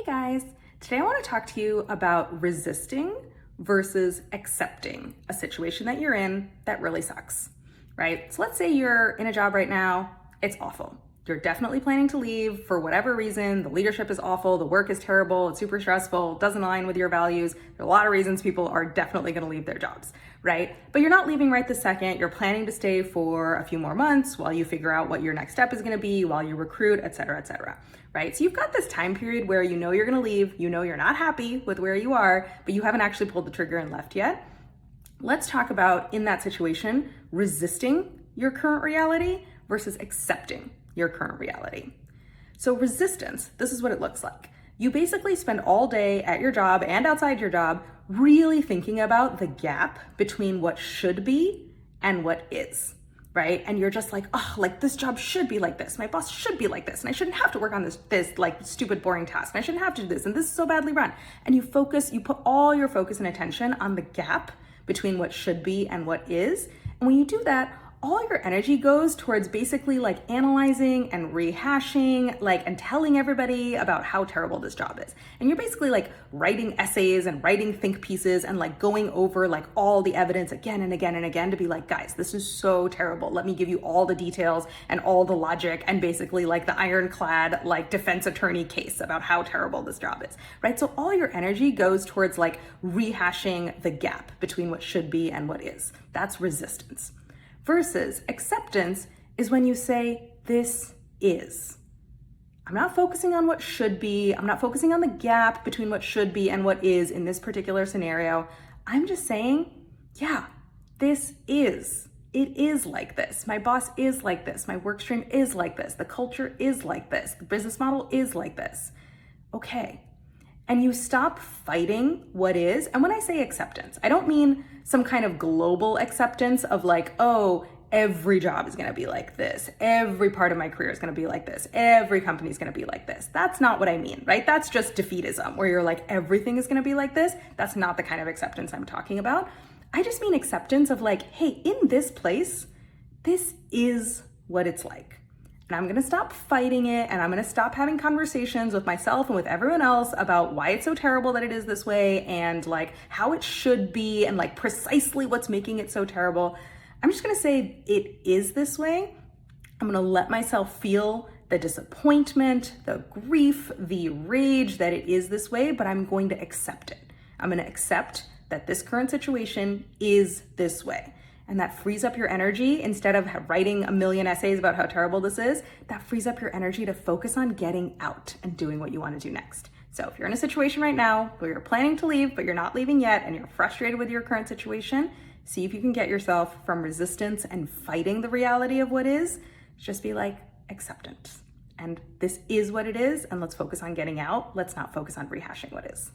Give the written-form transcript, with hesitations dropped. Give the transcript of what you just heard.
Hey guys, today I want to talk to you about resisting versus accepting a situation that you're in that really sucks, right? So let's say you're in a job right now, it's awful. You're definitely planning to leave for whatever reason. The leadership is awful, the work is terrible, it's super stressful, doesn't align with your values. There are a lot of reasons people are definitely going to leave their jobs, right? But you're not leaving right this second. You're planning to stay for a few more months while you figure out what your next step is going to be, while you recruit, et cetera, right? So you've got this time period where you know you're going to leave, you know you're not happy with where you are, but you haven't actually pulled the trigger and left yet. Let's talk about, in that situation, resisting your current reality versus accepting your current reality. So resistance, this is what it looks like. You basically spend all day at your job and outside your job really thinking about the gap between what should be and what is, right? And you're just like, oh, like this job should be like this. My boss should be like this. And I shouldn't have to work on this like stupid, boring task. And I shouldn't have to do this. And this is so badly run. And you put all your focus and attention on the gap between what should be and what is. And when you do that, all your energy goes towards basically like analyzing and rehashing, and telling everybody about how terrible this job is. And you're basically like writing essays and writing think pieces and like going over like all the evidence again and again and again to be like, guys, this is so terrible. Let me give you all the details and all the logic and basically like the ironclad like defense attorney case about how terrible this job is, right? So all your energy goes towards like rehashing the gap between what should be and what is. That's resistance. Versus acceptance is when you say, this is. I'm not focusing on what should be. I'm not focusing on the gap between what should be and what is in this particular scenario. I'm just saying, yeah, this is. It is like this. My boss is like this. My work stream is like this. The culture is like this. The business model is like this. Okay. And you stop fighting what is. And when I say acceptance, I don't mean some kind of global acceptance of like, oh, every job is going to be like this. Every part of my career is going to be like this. Every company is going to be like this. That's not what I mean, right? That's just defeatism where you're like, everything is going to be like this. That's not the kind of acceptance I'm talking about. I just mean acceptance of like, hey, in this place, this is what it's like. And I'm gonna stop fighting it, and I'm gonna stop having conversations with myself and with everyone else about why it's so terrible that it is this way and like how it should be and like precisely what's making it so terrible. I'm just gonna say it is this way. I'm gonna let myself feel the disappointment, the grief, the rage that it is this way, but I'm going to accept it. I'm gonna accept that this current situation is this way. And that frees up your energy. Instead of writing a million essays about how terrible this is, that frees up your energy to focus on getting out and doing what you want to do next. So if you're in a situation right now where you're planning to leave, but you're not leaving yet, and you're frustrated with your current situation, see if you can get yourself from resistance and fighting the reality of what is, just be like, acceptance. And this is what it is, and let's focus on getting out. Let's not focus on rehashing what is.